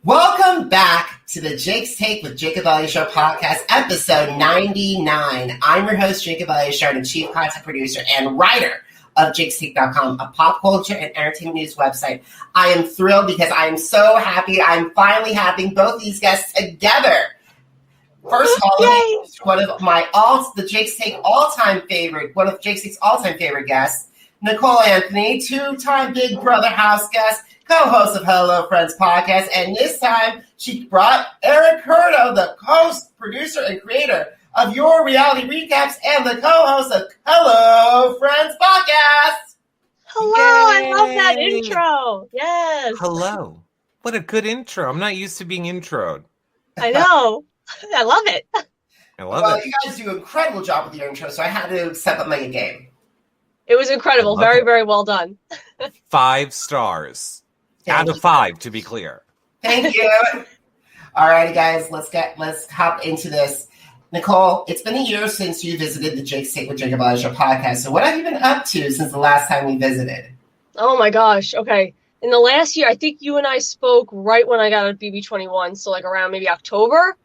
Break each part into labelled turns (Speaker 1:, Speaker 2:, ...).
Speaker 1: Welcome back to the Jake's Take with Jacob Elyachar Podcast, episode 99. I'm your host, Jacob Elyachar, the chief content producer and writer of JakesTake.com, a pop culture and entertainment news website. I am thrilled because I am so happy I'm finally having both these guests together. First of all, one of the Jake's Take all-time favorite, one of Jake's Take's all-time favorite guests, Nicole Anthony, two-time Big Brother Houseguest, co-host of Hello Friends podcast, and this time she brought Eric Curto, the host, producer, and creator of Your Reality Recaps and the co-host of Hello Friends podcast.
Speaker 2: Hello,
Speaker 3: Yay.
Speaker 2: I love that intro. Yes.
Speaker 3: Hello. What a good intro. I'm not used to being introed.
Speaker 2: I know. I love it.
Speaker 3: I love
Speaker 1: Well,
Speaker 3: it.
Speaker 1: you guys do an incredible job with your intro, so I had to step up my game.
Speaker 2: It was incredible. Very, very well done.
Speaker 3: 5 stars. Out of 5, to be clear.
Speaker 1: Thank you. All righty, guys, let's hop into this. Nicole, it's been a year since you visited the Jake's Take with Jacob Elyachar podcast. So what have you been up to since the last time we visited?
Speaker 2: Oh my gosh. Okay. In the last year, I think you and I spoke right when I got out of BB21, so like around maybe October.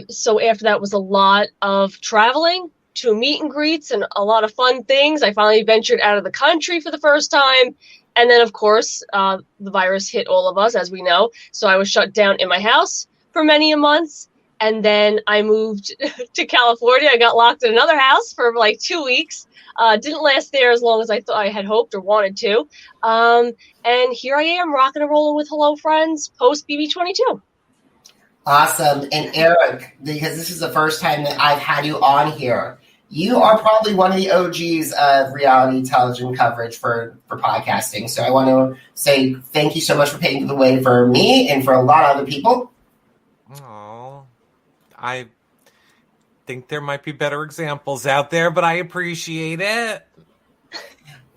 Speaker 2: So after that was a lot of traveling to meet and greets and a lot of fun things. I finally ventured out of the country for the first time. And then, of course, the virus hit all of us, as we know. So I was shut down in my house for many a months. And then I moved to California. I got locked in another house for like 2 weeks. Didn't last there as long as I thought I had hoped or wanted to. And here I am rocking and rolling with Hello Friends post BB22.
Speaker 1: Awesome. And Eric, because this is the first time that I've had you on here, you are probably one of the OGs of reality television coverage for podcasting. So I want to say thank you so much for paving the way for me and for a lot of other people.
Speaker 3: Oh, I think there might be better examples out there, but I appreciate it.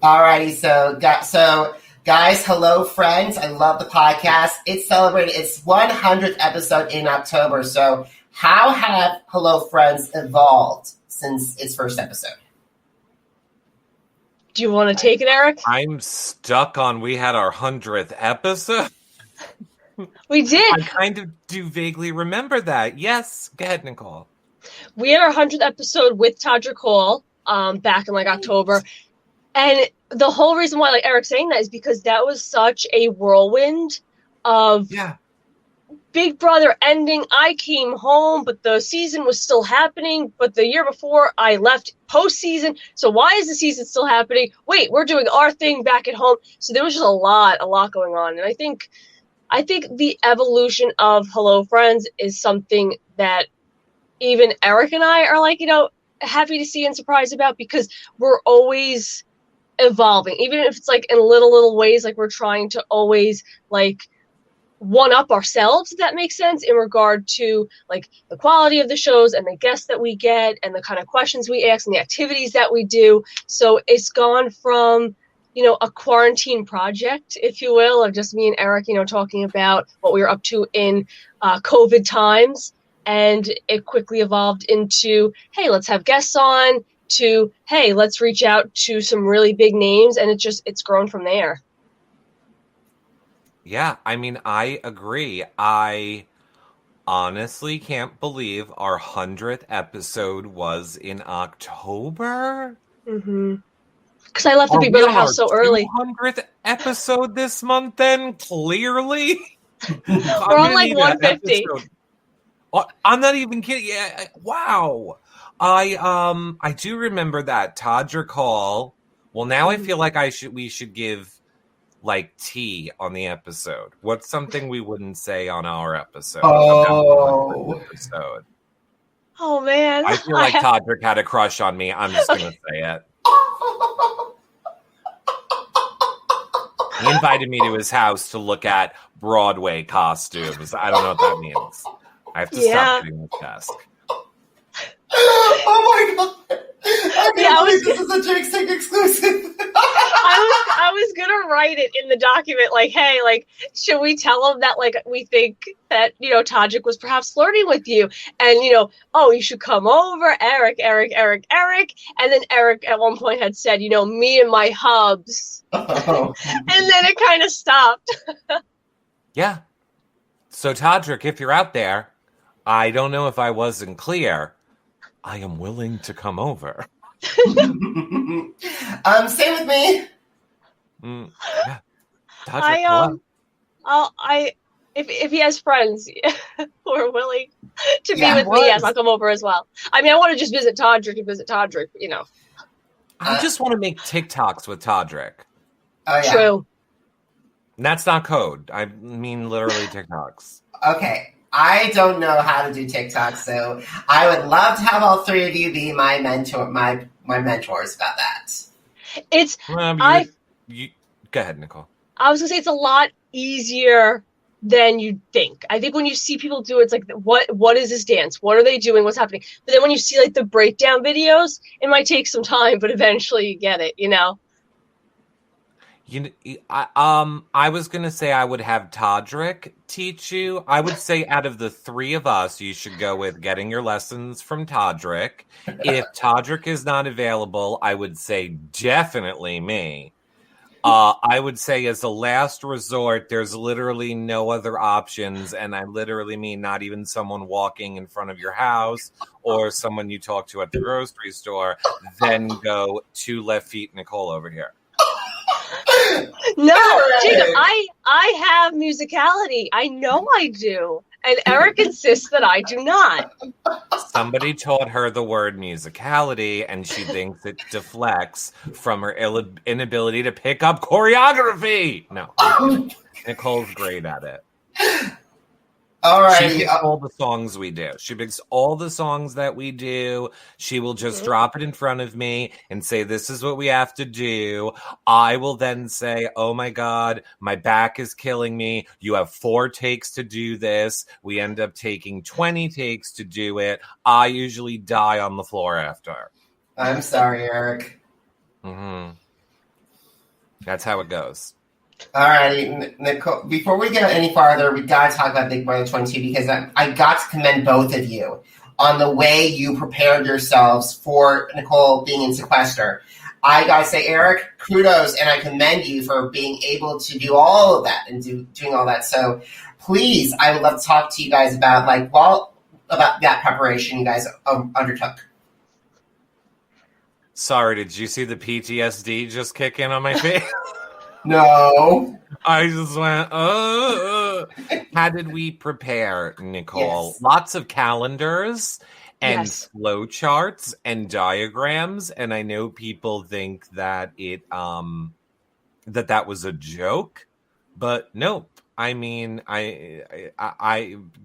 Speaker 1: All righty. So guys, hello, friends. I love the podcast. It celebrated its 100th episode in October. So how have Hello Friends evolved since its first episode?
Speaker 2: Do you want to take it, Eric?
Speaker 3: I'm stuck on we had our 100th episode.
Speaker 2: We did.
Speaker 3: I kind of do vaguely remember that. Yes. Go ahead, Nicole.
Speaker 2: We had our 100th episode with Todrick Hall back in like October. And the whole reason why like Eric's saying that is because that was such a whirlwind of Big Brother ending. I came home, but the season was still happening. But the year before I left postseason. So why is the season still happening? Wait, we're doing our thing back at home. So there was just a lot going on. And I think the evolution of Hello Friends is something that even Eric and I are like, happy to see and surprised about because we're always evolving, even if it's like in little ways, like we're trying to always like one up ourselves, if that makes sense, in regard to like the quality of the shows and the guests that we get and the kind of questions we ask and the activities that we do. So it's gone from, a quarantine project, if you will, of just me and Eric, talking about what we were up to in COVID times. And it quickly evolved into, hey, let's have guests on, to, hey, let's reach out to some really big names. And it's grown from there.
Speaker 3: Yeah, I mean, I agree. I honestly can't believe our 100th episode was in October.
Speaker 2: Mm-hmm. Because I left the Big Brother house so early.
Speaker 3: 200th episode this month, then, clearly.
Speaker 2: We're on like 150.
Speaker 3: I'm not even kidding. Yeah, wow. I do remember that Todrick Hall. Well, now I feel like we should give like tea on the episode. What's something we wouldn't say on our episode?
Speaker 1: Oh
Speaker 2: man.
Speaker 3: I feel like Todrick had a crush on me. I'm just gonna say it. He invited me to his house to look at Broadway costumes. I don't know what that means. I have to stop getting this desk.
Speaker 1: Oh my god! I can't believe this is a Jake's Take exclusive.
Speaker 2: I was gonna write it in the document, like, hey, like, should we tell him that, like, we think that, Todrick was perhaps flirting with you, and, you should come over, Eric, and then Eric at one point had said, me and my hubs, and then it kind of stopped.
Speaker 3: Yeah. So, Todrick, if you're out there, I don't know if I wasn't clear. I am willing to come over.
Speaker 1: Stay with me.
Speaker 3: Yeah. Todrick,
Speaker 2: if he has friends who are willing to be with me, yes, I'll come over as well. I mean, I want to just visit Todrick and visit Todrick, you know.
Speaker 3: I just want to make TikToks with Todrick.
Speaker 1: Oh, yeah.
Speaker 2: True.
Speaker 3: And that's not code. I mean literally TikToks.
Speaker 1: Okay. I don't know how to do TikTok, so I would love to have all three of you be my mentor, my mentors about that.
Speaker 3: Go ahead, Nicole.
Speaker 2: I was gonna say it's a lot easier than you think. I think when you see people do it, it's like, what is this dance? What are they doing? What's happening? But then when you see like the breakdown videos, it might take some time, but eventually you get it, you know?
Speaker 3: I was gonna say I would have Todrick teach you. I would say out of the three of us, you should go with getting your lessons from Todrick. If Todrick is not available, I would say definitely me. I would say as a last resort, there's literally no other options, and I literally mean not even someone walking in front of your house or someone you talk to at the grocery store. Then go to Left Feet Nicole over here.
Speaker 2: No, Jacob, I have musicality. I know I do. And Eric insists that I do not.
Speaker 3: Somebody taught her the word musicality, and she thinks it deflects from her inability to pick up choreography. No, Nicole's great at it.
Speaker 1: All right.
Speaker 3: She picks all the songs we do. She picks all the songs that we do. She will just drop it in front of me and say, this is what we have to do. I will then say, oh my God, my back is killing me. You have 4 takes to do this. We end up taking 20 takes to do it. I usually die on the floor after.
Speaker 1: I'm sorry, Eric.
Speaker 3: Mm-hmm. That's how it goes.
Speaker 1: All right, Nicole, before we get any farther, we got to talk about Big Brother 22 because I got to commend both of you on the way you prepared yourselves for Nicole being in sequester. I got to say, Eric, kudos, and I commend you for being able to do all of that and doing all that. So please, I would love to talk to you guys about about that preparation you guys undertook.
Speaker 3: Sorry, did you see the PTSD just kick in on my face?
Speaker 1: No.
Speaker 3: I just went, How did we prepare, Nicole?
Speaker 1: Yes.
Speaker 3: Lots of calendars and
Speaker 2: Yes.
Speaker 3: flow charts and diagrams. And I know people think that that was a joke, but nope. I mean, I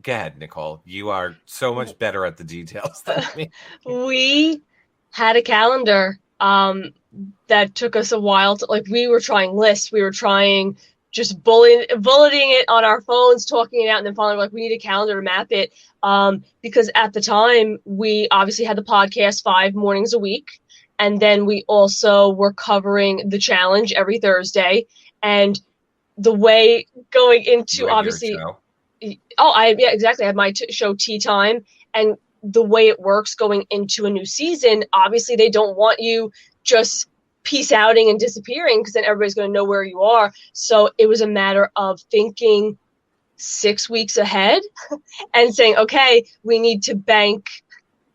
Speaker 3: go ahead, Nicole. You are so much better at the details than me.
Speaker 2: We had a calendar that took us a while to, like, we were trying lists, we were trying just bulleting it on our phones, talking it out, and then finally we're like, we need a calendar to map it, because at the time we obviously had the podcast 5 mornings a week, and then we also were covering the challenge every Thursday, and the way going into obviously exactly, I had my show Tea Time, and the way it works going into a new season, obviously they don't want you just peace outing and disappearing because then everybody's going to know where you are. So it was a matter of thinking 6 weeks ahead and saying, okay, we need to bank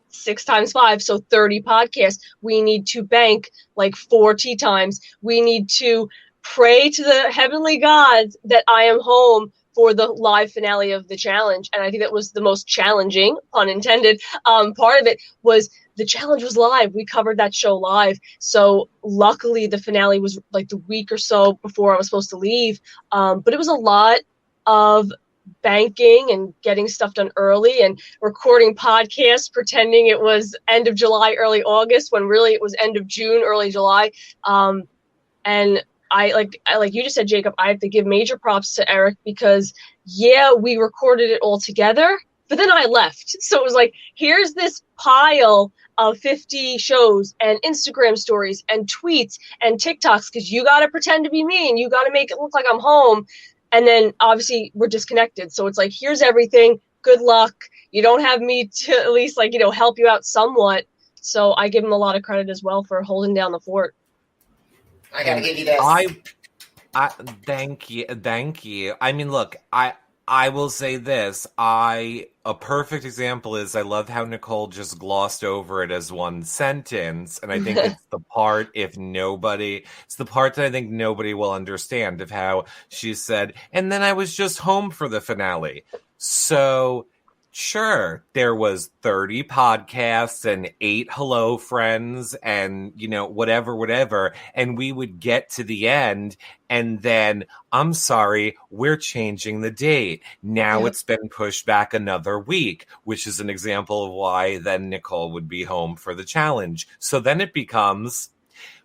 Speaker 2: 6 times 5, so 30 podcasts. We need to bank like 4 tea times. We need to pray to the heavenly gods that I am home for the live finale of the challenge. And I think that was the most challenging, pun intended, part of it was the challenge was live. We covered that show live. So luckily the finale was like the week or so before I was supposed to leave. But it was a lot of banking and getting stuff done early and recording podcasts, pretending it was end of July, early August, when really it was end of June, early July. And I like you just said, Jacob, I have to give major props to Eric because we recorded it all together, but then I left. So it was like, here's this pile of 50 shows and Instagram stories and tweets and TikToks because you got to pretend to be me and you got to make it look like I'm home. And then obviously we're disconnected. So it's like, here's everything. Good luck. You don't have me to at least help you out somewhat. So I give him a lot of credit as well for holding down the fort.
Speaker 1: I gotta give you this.
Speaker 3: I thank you. I mean, look, I will say this. A perfect example is I love how Nicole just glossed over it as one sentence. And I think it's the part it's the part that I think nobody will understand of how she said, and then I was just home for the finale. So sure, there was 30 podcasts and 8 hello friends and, whatever. And we would get to the end and then, I'm sorry, we're changing the date. Now It's been pushed back another week, which is an example of why then Nicole would be home for the challenge. So then it becomes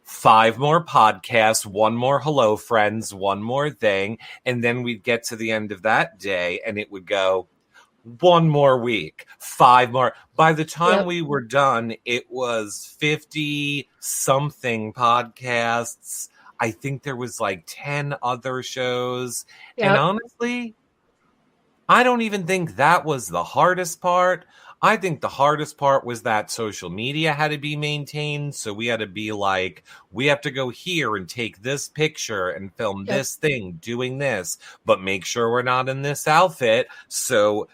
Speaker 3: 5 more podcasts, 1 more hello friends, 1 more thing. And then we'd get to the end of that day and it would go, 1 more week, 5 more. By the time we were done, it was 50 something podcasts. I think there was like 10 other shows. Yep. And honestly, I don't even think that was the hardest part. I think the hardest part was that social media had to be maintained. So we had to be like, we have to go here and take this picture and film this thing doing this, but make sure we're not in this outfit. So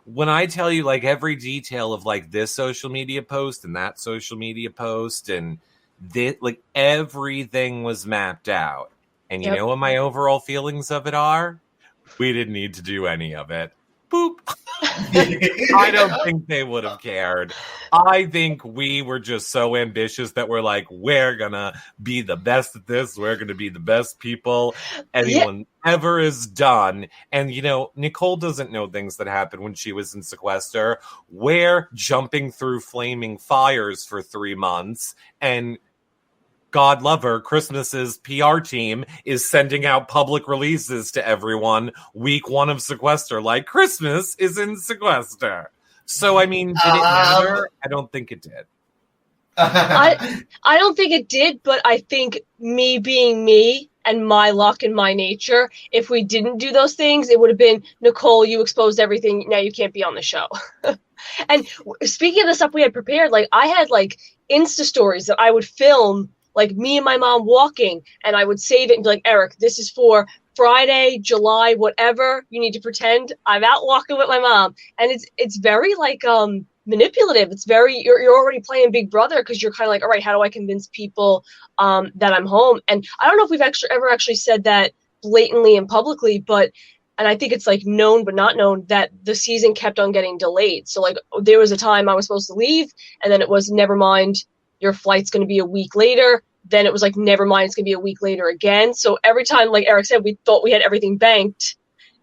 Speaker 3: when I tell you like every detail of like this social media post and that social media post and like everything was mapped out. And you know what my overall feelings of it are? We didn't need to do any of it. Boop. I don't think they would have cared. I think we were just so ambitious that we're like, we're gonna be the best at this. We're gonna be the best people anyone ever has done. And Nicole doesn't know things that happened when she was in sequester. We're jumping through flaming fires for 3 months, and God love her, Christmas's PR team is sending out public releases to everyone week 1 of sequester, like Christmas is in sequester. So, I mean, did it matter? I don't think it did.
Speaker 2: I don't think it did, but I think me being me and my luck and my nature, if we didn't do those things, it would have been, Nicole, you exposed everything, now you can't be on the show. And speaking of the stuff we had prepared, like I had like Insta stories that I would film, like me and my mom walking, and I would save it and be like, Eric, this is for Friday, July, whatever. You need to pretend I'm out walking with my mom. And it's very like manipulative. It's very, you're already playing Big Brother because you're kind of like, all right, how do I convince people that I'm home? And I don't know if we've ever actually said that blatantly and publicly, but, and I think it's like known but not known that the season kept on getting delayed. So like there was a time I was supposed to leave and then it was, never mind, your flight's going to be a week later. Then it was like, never mind, it's going to be a week later again. So every time, like Eric said, we thought we had everything banked,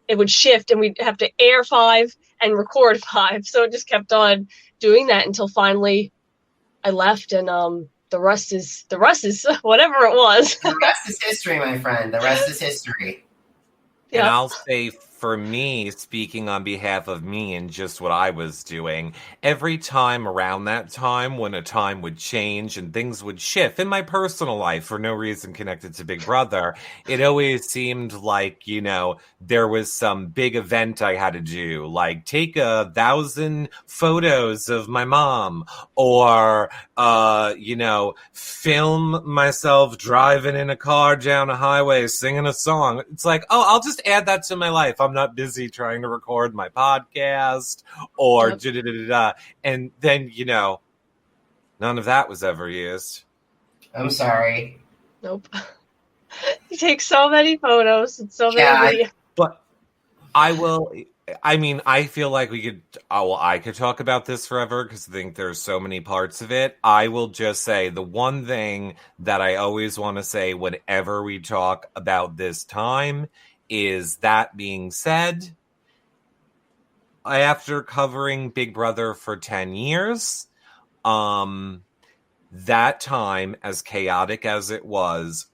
Speaker 2: it would shift and we'd have to air 5 and record 5. So it just kept on doing that until finally I left, and the rest is whatever it was.
Speaker 1: The rest is history, my friend. The rest is history.
Speaker 3: And I'll say, for me, speaking on behalf of me and just what I was doing, every time around that time when a time would change and things would shift in my personal life for no reason connected to Big Brother, it always seemed like, there was some big event I had to do, like take 1,000 photos of my mom or, film myself driving in a car down a highway singing a song. It's like, oh, I'll just add that to my life. I'm not busy trying to record my podcast or da-da-da-da-da. And then, none of that was ever used.
Speaker 1: I'm sorry.
Speaker 2: Nope. You take so many photos and so many.
Speaker 3: But I feel like I could talk about this forever because I think there's so many parts of it. I will just say the one thing that I always want to say whenever we talk about this time is, that being said, after covering Big Brother for 10 years, that time, as chaotic as it was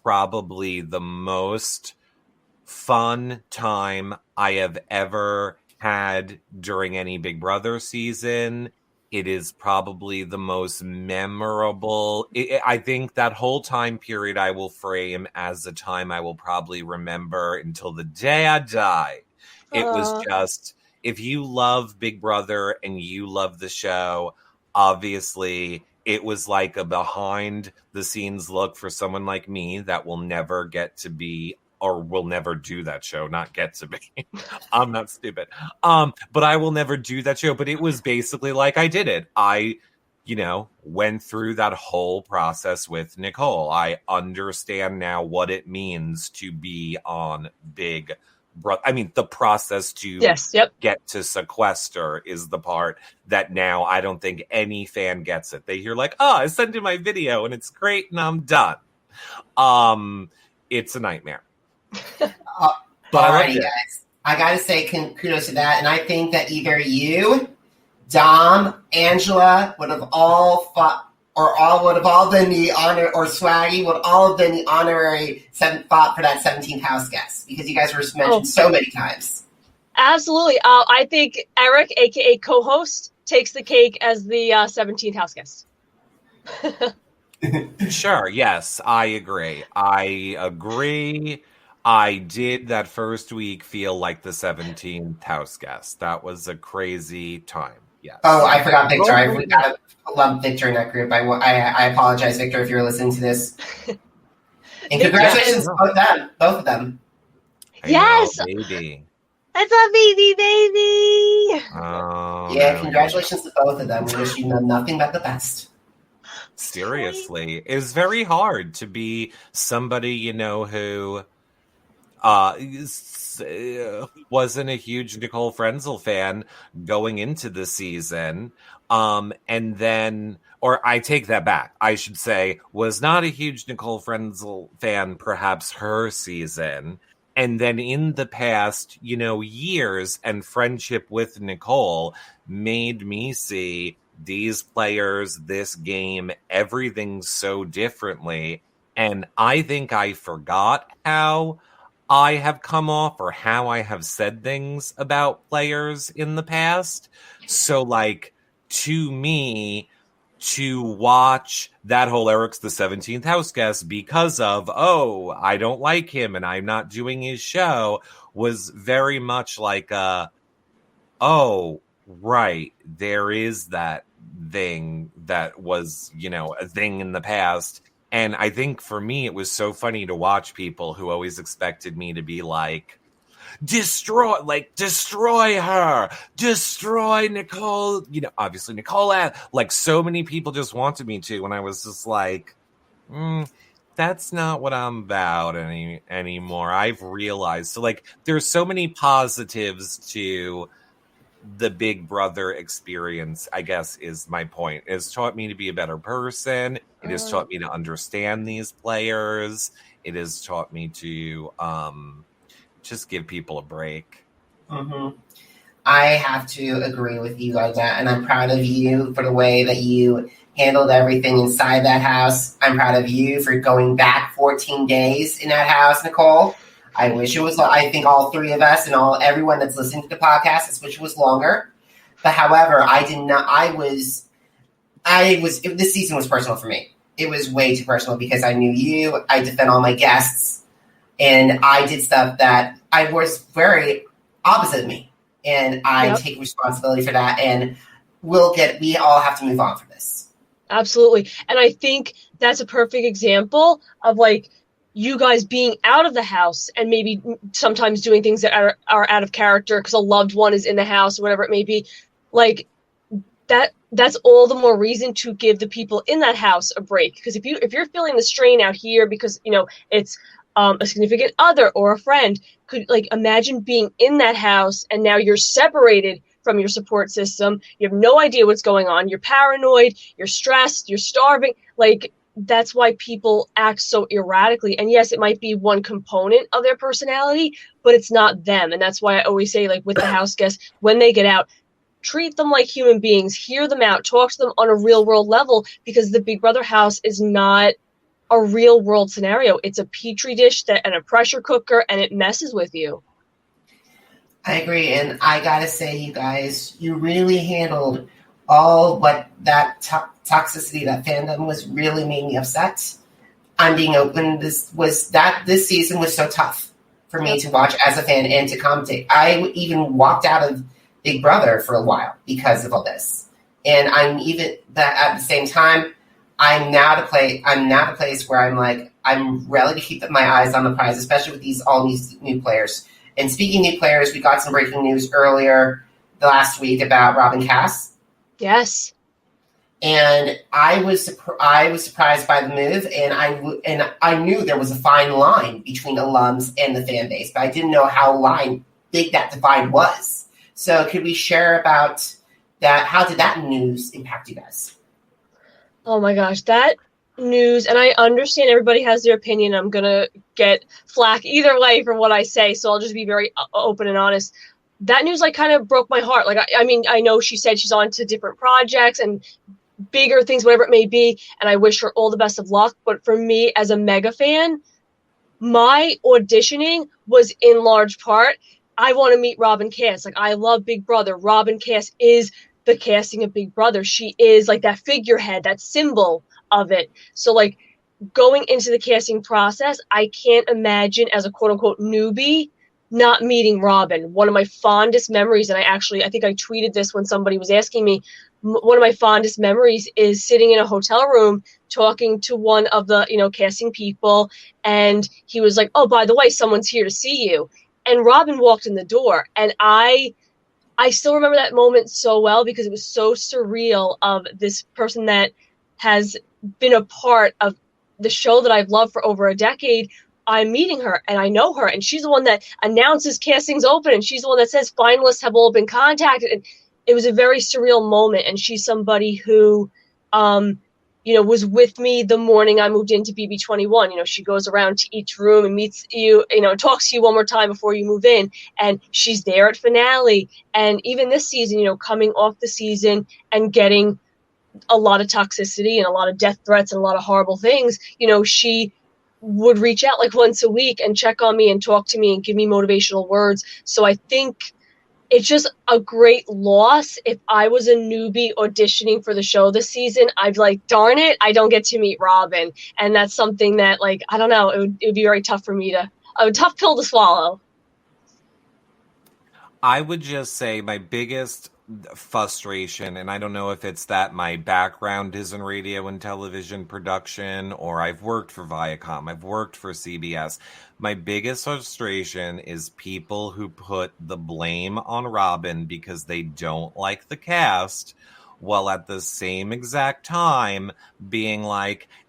Speaker 3: probably the most fun time I have ever had during any Big Brother season. It is probably the most memorable. I think that whole time period I will frame as a time I will probably remember until the day I die. It was just, if you love Big Brother and you love the show, obviously it was like a behind the scenes look for someone like me that will never get to be or will never do that show, not get to be. I'm not stupid. But I will never do that show. But it was basically like I did it. I, went through that whole process with Nicole. I understand now what it means to be on Big Brother. I mean, the process to get to sequester is the part that now I don't think any fan gets it. They hear like, oh, I sent you my video and it's great and I'm done. It's a nightmare.
Speaker 1: But alrighty, guys. I gotta say kudos to that. And I think that either you, Dom, Angela would have all fought, or all would have all been the honor, or Swaggy would all have been the honorary fought for that 17th house guest, because you guys were mentioned so many times.
Speaker 2: Absolutely. I think Eric, aka co-host, takes the cake as the 17th house guest.
Speaker 3: Sure. Yes, I agree. I did that first week feel like the 17th house guest. That was a crazy time. Yes.
Speaker 1: Oh, I forgot Victor. I forgot to lump Victor in that group. I apologize, Victor, if you're listening to this. And congratulations to both of them.
Speaker 2: Yes.
Speaker 3: I know, baby.
Speaker 2: That's a baby.
Speaker 3: Oh,
Speaker 1: yeah, congratulations to both of them. We wish you nothing but the best.
Speaker 3: Seriously. It was very hard to be somebody, who wasn't a huge Nicole Frenzel fan going into the season. And then, or I take that back. I should say, was not a huge Nicole Frenzel fan, perhaps her season. And then in the past, years and friendship with Nicole made me see these players, this game, everything so differently. And I think I forgot how I have come off or how I have said things about players in the past. So, to me, to watch that whole Eric's the 17th house guest because of, oh, I don't like him and I'm not doing his show was very much like, oh, right, there is that thing that was, a thing in the past. And I think for me, it was so funny to watch people who always expected me to be like, destroy her, destroy Nicole, obviously Nicole, so many people just wanted me to. And I was just like, that's not what I'm about anymore. I've realized. So there's so many positives to the Big Brother experience, I guess, is my point. It has taught me to be a better person. It has taught me to understand these players. It has taught me to just give people a break.
Speaker 1: Mm-hmm. I have to agree with you on that, and I'm proud of you for the way that you handled everything inside that house. I'm proud of you for going back 14 days in that house, Nicole. I wish it was, I think all three of us and everyone that's listening to the podcast, I wish it was longer. But however, this season was personal for me. It was way too personal because I knew you, I defend all my guests, and I did stuff that I was very opposite of me. And I take responsibility for that, and we all have to move on from this.
Speaker 2: Absolutely. And I think that's a perfect example of you guys being out of the house and maybe sometimes doing things that are out of character because a loved one is in the house or whatever it may be. That's all the more reason to give the people in that house a break. Because if you're feeling the strain out here because, it's a significant other or a friend, could imagine being in that house and now you're separated from your support system. You have no idea what's going on. You're paranoid, you're stressed, you're starving. That's why people act so erratically. And yes, it might be one component of their personality, but it's not them. And that's why I always say, with the house guests, when they get out, treat them like human beings, hear them out, talk to them on a real world level, because the Big Brother house is not a real world scenario. It's a petri dish and a pressure cooker, and it messes with you.
Speaker 1: I agree. And I got to say, you guys, you really handled all what that toxicity, that fandom was really made me upset. I'm being open. This season was so tough for me to watch as a fan and to commentate. I even walked out of Big Brother for a while because of all this. And I'm even that at the same time, I'm now at a place where I'm like, I'm ready to keep my eyes on the prize, especially with all these new players. And speaking of new players, we got some breaking news earlier last week about Robin Cass.
Speaker 2: Yes.
Speaker 1: And I was surprised by the move, and I knew there was a fine line between alums and the fan base, but I didn't know how big that divide was. So could we share about that? How did that news impact you guys?
Speaker 2: Oh my gosh, that news, and I understand everybody has their opinion. I'm going to get flack either way for what I say, so I'll just be very open and honest. That news kind of broke my heart. I mean, I know she said she's on to different projects and bigger things, whatever it may be, and I wish her all the best of luck. But for me, as a mega fan, my auditioning was in large part, I want to meet Robin Cass. I love Big Brother. Robin Cass is the casting of Big Brother. She is that figurehead, that symbol of it. So going into the casting process, I can't imagine as a quote unquote newbie not meeting Robin. One of my fondest memories, and I think I tweeted this when somebody was asking me, one of my fondest memories is sitting in a hotel room talking to one of the, casting people. And he was like, oh, by the way, someone's here to see you. And Robin walked in the door. And I still remember that moment so well because it was so surreal of this person that has been a part of the show that I've loved for over a decade. I'm meeting her and I know her, and she's the one that announces castings open, and she's the one that says finalists have all been contacted. And it was a very surreal moment. And she's somebody who, was with me the morning I moved into BB21. She goes around to each room and meets you, talks to you one more time before you move in. And she's there at finale. And even this season, coming off the season and getting a lot of toxicity and a lot of death threats and a lot of horrible things, she would reach out once a week and check on me and talk to me and give me motivational words. So I think it's just a great loss. If I was a newbie auditioning for the show this season, I'd darn it, I don't get to meet Robin. And that's something that I don't know, it would be very tough for me a tough pill to swallow.
Speaker 3: I would just say my biggest frustration, and I don't know if it's that my background is in radio and television production, or I've worked for Viacom, I've worked for CBS. My biggest frustration is people who put the blame on Robin because they don't like the cast, while at the same exact time being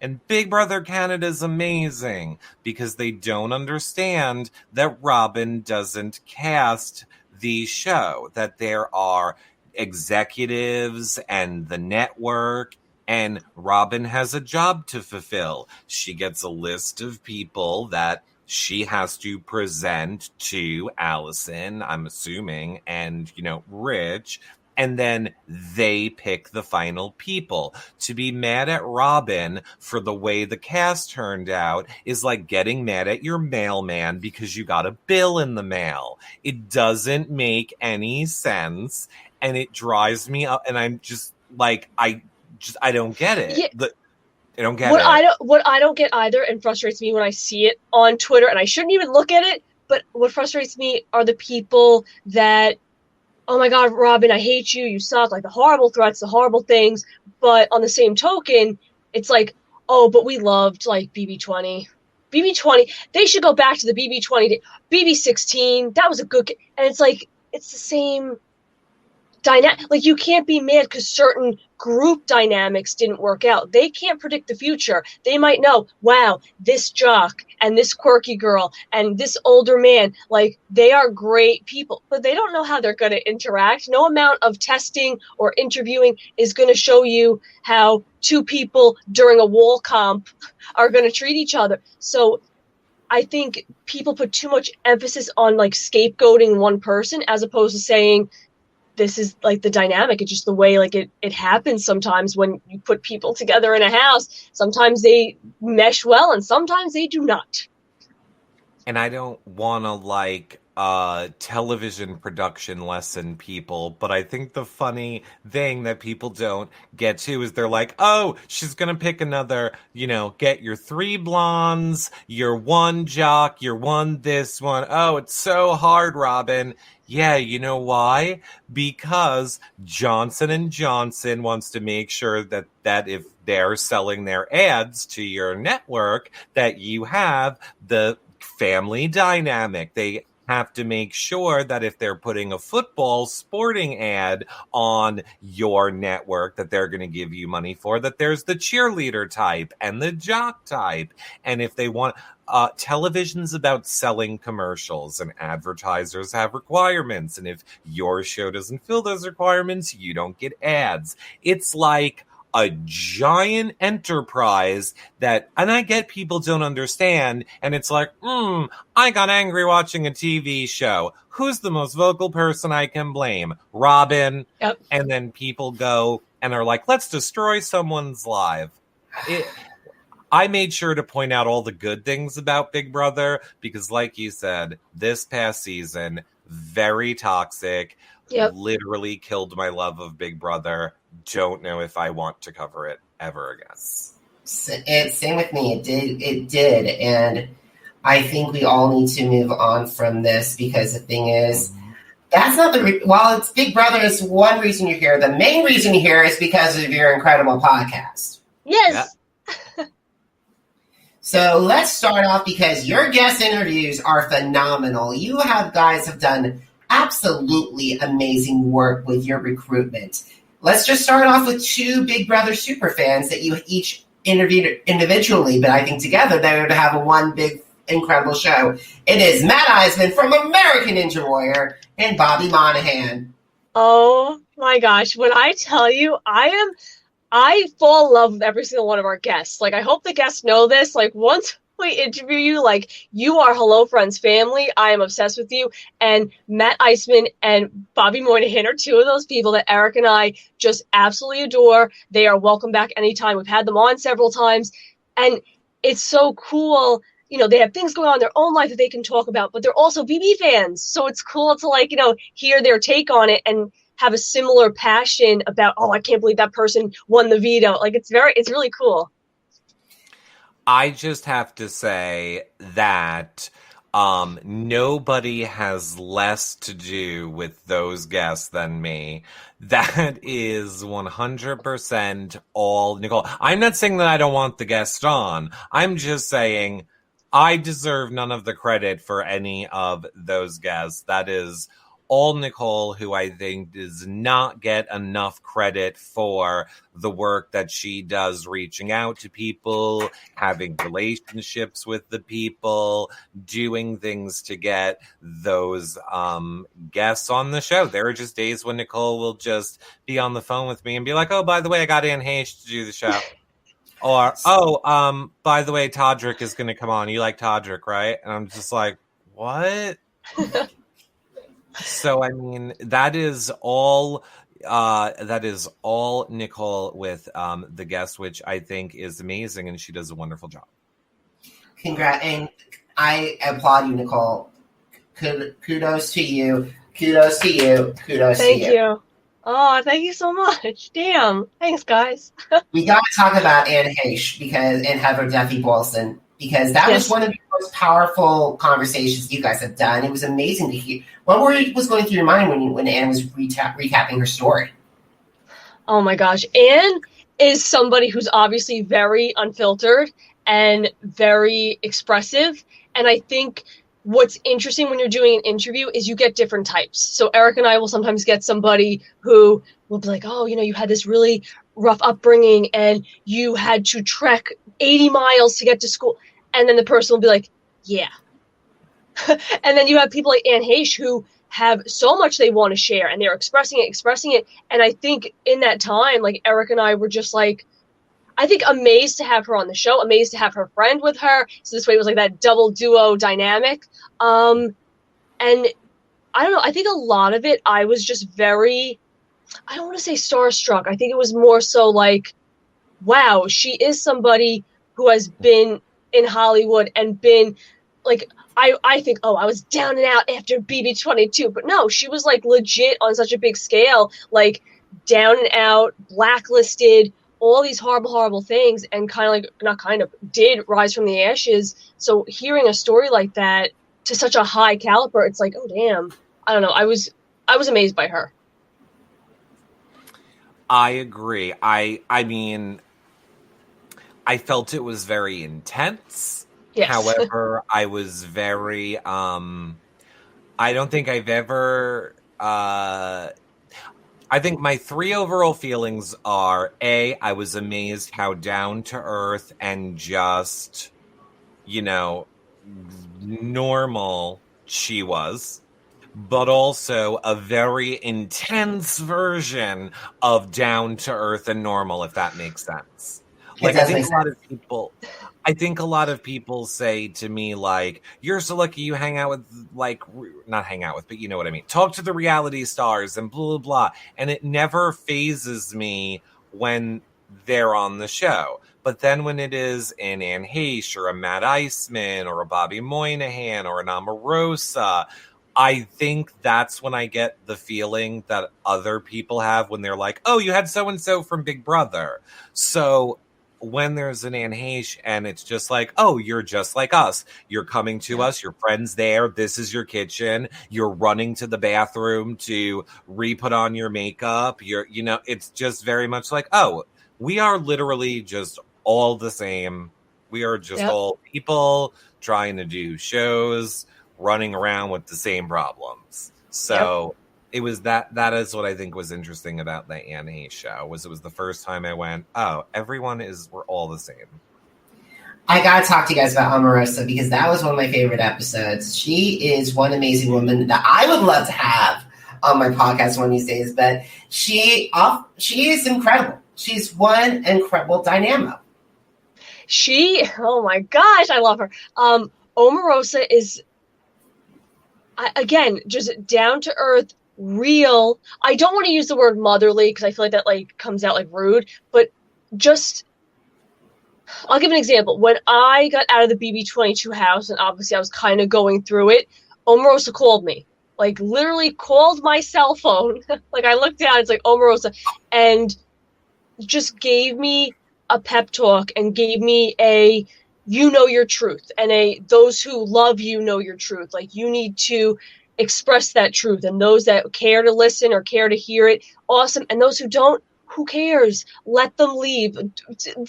Speaker 3: and Big Brother Canada's amazing, because they don't understand that Robin doesn't cast the show, that there are executives and the network, and Robin has a job to fulfill. She gets a list of people that she has to present to Allison, I'm assuming, and, Rich, and then they pick the final people. To be mad at Robin for the way the cast turned out is like getting mad at your mailman because you got a bill in the mail. It doesn't make any sense, and it drives me up, and I'm just I don't get it.
Speaker 2: Yeah.
Speaker 3: I don't get
Speaker 2: it. What I don't get either, and frustrates me when I see it on Twitter, and I shouldn't even look at it, but what frustrates me are the people that, oh my God, Robin, I hate you, you suck, the horrible threats, the horrible things. But on the same token, it's oh, but we loved BB20. BB20, they should go back to the BB20, BB16, that was a good, and it's it's the same dynamic. You can't be mad because certain group dynamics didn't work out. They can't predict the future. They might know, wow, this jock and this quirky girl and this older man, they are great people, but they don't know how they're going to interact. No amount of testing or interviewing is going to show you how two people during a wall comp are going to treat each other. So I think people put too much emphasis on scapegoating one person as opposed to saying, this is the dynamic. It's just the way it happens sometimes when you put people together in a house. Sometimes they mesh well and sometimes they do not.
Speaker 3: And I don't want to television production lesson people, but I think the funny thing that people don't get to is they're like, oh, she's gonna pick another, get your 3 blondes, your 1 jock, your 1 this one. Oh, it's so hard, Robin. Yeah, you know why? Because Johnson & Johnson wants to make sure that if they're selling their ads to your network, that you have the family dynamic. They have to make sure that if they're putting a football sporting ad on your network that they're going to give you money for, that there's the cheerleader type and the jock type. And if they want, television's about selling commercials, and advertisers have requirements. And if your show doesn't fill those requirements, you don't get ads. It's like a giant enterprise and I get people don't understand, and it's like, I got angry watching a TV show. Who's the most vocal person I can blame? Robin.
Speaker 2: Yep.
Speaker 3: And then people go and are like, let's destroy someone's life. I made sure to point out all the good things about Big Brother because, like you said, this past season, very toxic.
Speaker 2: Yep.
Speaker 3: Literally killed my love of Big Brother. Don't know if I want to cover it ever again.
Speaker 1: Same with me. It did. And I think we all need to move on from this because the thing is, that's not while it's Big Brother is one reason you're here. The main reason you're here is because of your incredible podcast.
Speaker 2: Yes.
Speaker 3: Yeah.
Speaker 1: So let's start off because your guest interviews are phenomenal. You guys have done absolutely amazing work with your recruitment. Let's just start off with 2 Big Brother superfans that you each interviewed individually, but I think together they're going to have one big, incredible show. It is Matt Eisman from American Ninja Warrior and Bobby Monahan.
Speaker 2: Oh my gosh. When I tell you, I fall in love with every single one of our guests. Like, I hope the guests know this. Like, once we interview you, like, you are Hello Friends family. I am obsessed with you. And Matt Eisman and Bobby Moynihan are 2 of those people that Eric and I just absolutely adore. They are welcome back anytime. We've had them on several times. And it's so cool. They have things going on in their own life that they can talk about, but they're also BB fans. So it's cool to, hear their take on it and have a similar passion about, I can't believe that person won the veto. Like, it's really cool.
Speaker 3: I just have to say that nobody has less to do with those guests than me. That is 100% all Nicole. I'm not saying that I don't want the guest on. I'm just saying I deserve none of the credit for any of those guests. That is all Nicole, who I think does not get enough credit for the work that she does, reaching out to people, having relationships with the people, doing things to get those guests on the show. There are just days when Nicole will just be on the phone with me and be like, oh, by the way, I got Anne Heche to do the show. Or, by the way, Todrick is going to come on. You like Todrick, right? And I'm just like, what? So, I mean, that is all Nicole with the guest, which I think is amazing, and she does a wonderful job.
Speaker 1: Congrats. And I applaud you, Nicole. Kudos to you. Kudos to you. Kudos to you.
Speaker 2: Thank you. Oh, thank you so much. Damn. Thanks, guys.
Speaker 1: We got to talk about Anne Heche and Heather Duffy Bolson, because that was one of the most powerful conversations you guys have done. It was amazing to hear. What was going through your mind when Anne was recapping her story?
Speaker 2: Oh my gosh. Anne is somebody who's obviously very unfiltered and very expressive. And I think what's interesting when you're doing an interview is you get different types. So Eric and I will sometimes get somebody who will be like, oh, you had this really rough upbringing and you had to trek 80 miles to get to school. And then the person will be like, yeah. And then you have people like Anne Heche who have so much they want to share and they're expressing it. And I think in that time, like Eric and I were just like, I think amazed to have her on the show, amazed to have her friend with her. So this way it was like that double duo dynamic. And I don't know, I think a lot of it, I was just very, I don't want to say starstruck. I think it was more so like, wow, she is somebody who has been in Hollywood and been like, I think, oh, I was down and out after BB22, but no, she was like legit on such a big scale, like down and out, blacklisted, all these horrible things, and did rise from the ashes. So hearing a story like that to such a high caliber, it's like, oh damn, I don't know. I was amazed by her.
Speaker 3: I agree. I mean, I felt it was very intense.
Speaker 2: Yes.
Speaker 3: However, I was very, I don't think I've ever, I think my 3 overall feelings are, A, I was amazed how down to earth and just, normal she was, but also a very intense version of down to earth and normal, if that makes sense. Like, I think a lot of people say to me, like, you're so lucky you hang out with, like, not hang out with, but you know what I mean. Talk to the reality stars and blah, blah, blah. And it never phases me when they're on the show. But then when it is an Anne Heche or a Matt Iceman or a Bobby Moynihan or an Omarosa, I think that's when I get the feeling that other people have when they're like, oh, you had so-and-so from Big Brother. So when there's an Anne Heche and it's just like, oh, you're just like us. You're coming to us. Your friend's there. This is your kitchen. You're running to the bathroom to re-put on your makeup. It's just very much like, oh, we are literally just all the same. We are just all people trying to do shows, running around with the same problems. So it was that is what I think was interesting about the Anne Heche show, it was the first time I went, oh, we're all the same.
Speaker 1: I gotta talk to you guys about Omarosa because that was one of my favorite episodes. She is one amazing woman that I would love to have on my podcast one of these days, but she is incredible. She's one incredible dynamo.
Speaker 2: Oh my gosh, I love her. Omarosa is, again, just down to earth, real. I don't want to use the word motherly because I feel like that like comes out like rude, but just, I'll give an example. When I got out of the BB22 house, and obviously I was kind of going through it, Omarosa called me. Like, literally called my cell phone. Like, I looked down, it's like Omarosa, and just gave me a pep talk and gave me a, you know your truth, and those who love you know your truth. Like, you need to express that truth, and those that care to listen or care to hear it, awesome. And those who don't, who cares? Let them leave.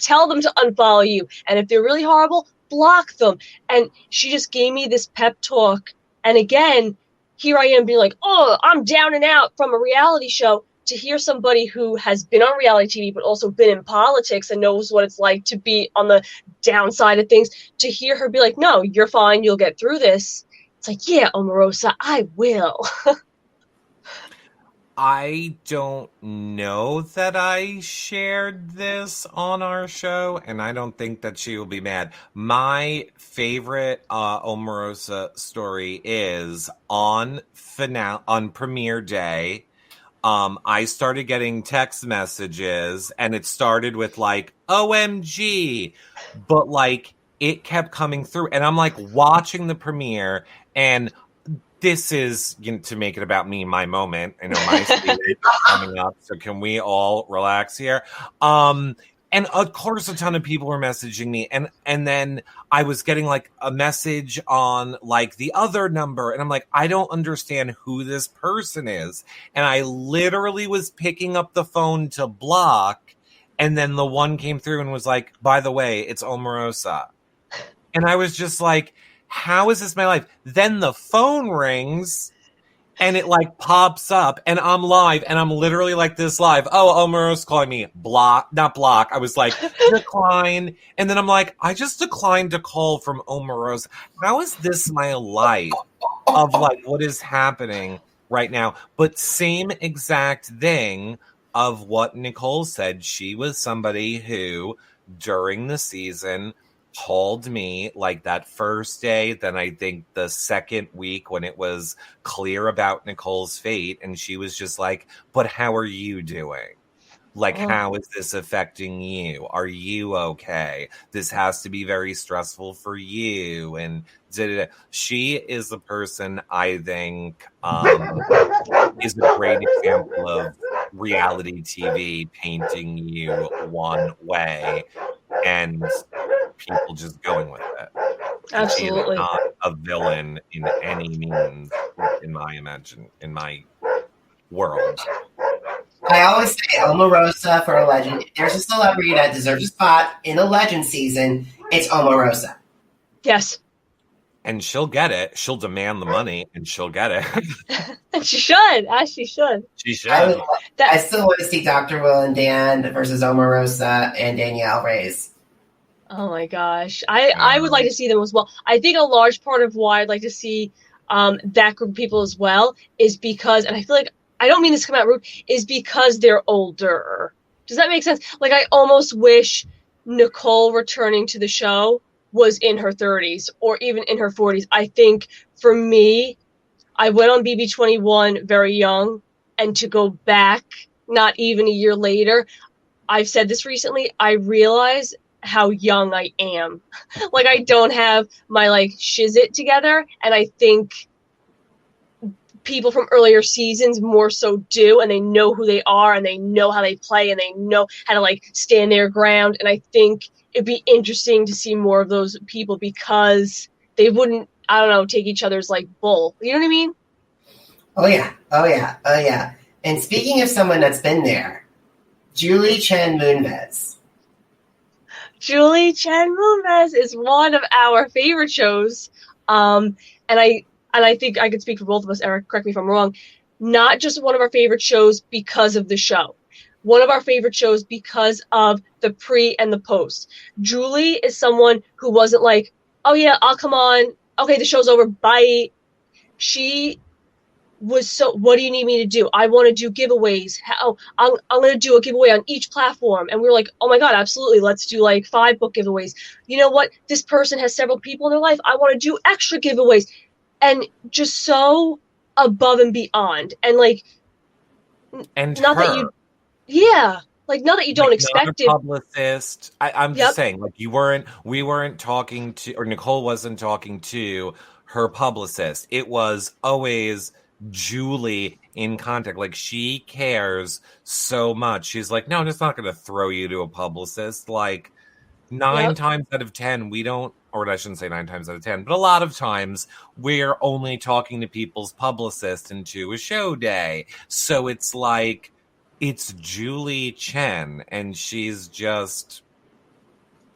Speaker 2: Tell them to unfollow you. And if they're really horrible, block them. And she just gave me this pep talk. And again, here I am being like, oh, I'm down and out from a reality show, to hear somebody who has been on reality TV, but also been in politics and knows what it's like to be on the downside of things, to hear her be like, no, you're fine, you'll get through this. It's like, yeah, Omarosa, I will.
Speaker 3: I don't know that I shared this on our show, and I don't think that she will be mad. My favorite Omarosa story is on premiere day. I started getting text messages, and it started with like, OMG, but like it kept coming through, and I'm like watching the premiere, and this is, to make it about me, my moment. I know my stage is coming up, so can we all relax here? And of course, a ton of people were messaging me, and then I was getting like a message on like the other number, and I'm like, I don't understand who this person is. And I literally was picking up the phone to block, and then the one came through and was like, by the way, it's Omarosa. And I was just like, how is this my life? Then the phone rings, and it like pops up, and I'm live, and I'm literally like this live. Oh, Omarosa's calling me. Not block. I was like, decline. And then I'm like, I just declined a call from Omarosa. How is this my life of like what is happening right now? But same exact thing of what Nicole said. She was somebody who during the season called me like that first day, then I think the second week when it was clear about Nicole's fate, and she was just like, but how are you doing? Like, how is this affecting you? Are you okay? This has to be very stressful for you. And she is the person I think is a great example of reality TV painting you one way and people just going with it.
Speaker 2: Absolutely.
Speaker 3: She is not a villain in any means, in my world.
Speaker 1: I always say Omarosa for a legend. If there's a celebrity that deserves a spot in a legend season, it's Omarosa.
Speaker 2: Yes.
Speaker 3: And she'll get it. She'll demand the money, and she'll get it.
Speaker 2: And she should. As she should.
Speaker 3: She should.
Speaker 1: I still want to see Dr. Will and Dan versus Omarosa and Danielle Reyes.
Speaker 2: Oh my gosh. I would like to see them as well. I think a large part of why I'd like to see that group of people as well is because, and I feel like, I don't mean this to come out rude, is because they're older. Does that make sense? Like, I almost wish Nicole returning to the show was in her 30s or even in her 40s. I think for me, I went on BB21 very young, and to go back not even a year later, I've said this recently, I realize how young I am. Like, I don't have my shizit together, and I think people from earlier seasons more so do, and they know who they are, and they know how they play, and they know how to stand their ground. And I think it'd be interesting to see more of those people because they wouldn't, I don't know, take each other's bull. You know what I mean?
Speaker 1: Oh yeah. And speaking of someone that's been there, Julie Chen Moonves.
Speaker 2: Julie Chen Moonves is one of our favorite shows. And I think I could speak for both of us, Eric, correct me if I'm wrong, not just one of our favorite shows because of the show. One of our favorite shows because of the pre and the post. Julie is someone who wasn't like, oh yeah, I'll come on. Okay, the show's over. Bye. She was so, what do you need me to do? I want to do giveaways. I'm going to do a giveaway on each platform. And we were like, oh my God, absolutely. Let's do 5 book giveaways. You know what? This person has several people in their life. I want to do extra giveaways. And just so above and beyond. And
Speaker 3: and
Speaker 2: not
Speaker 3: her.
Speaker 2: that you, yeah. Not that you don't expect it.
Speaker 3: Publicist. I'm just saying, we weren't talking to, or Nicole wasn't talking to her publicist. It was always Julie in contact. She cares so much. She's like, no, I'm just not going to throw you to a publicist. 9 times out of 10, we don't, or I shouldn't say 9 times out of 10, but a lot of times we're only talking to people's publicist into a show day. So it's it's Julie Chen, and she's just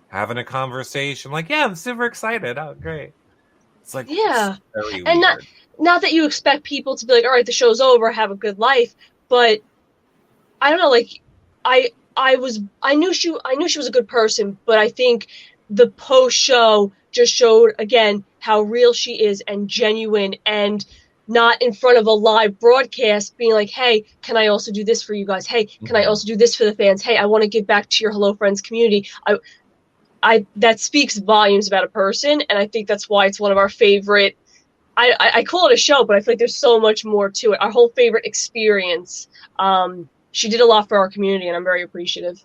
Speaker 3: having a conversation. Yeah, I'm super excited. Oh, great. It's
Speaker 2: yeah.
Speaker 3: It's very
Speaker 2: and
Speaker 3: weird.
Speaker 2: Not that you expect people to be all right, the show's over, have a good life, but I don't know, I knew she was a good person, but I think the post show just showed again how real she is and genuine, and not in front of a live broadcast being like, hey, can I also do this for you guys? Hey, can I also do this for the fans? Hey, I want to give back to your Hello Friends community. I that speaks volumes about a person, and I think that's why it's one of our favorite. I call it a show, but I feel like there's so much more to it. Our whole favorite experience. She did a lot for our community, and I'm very appreciative.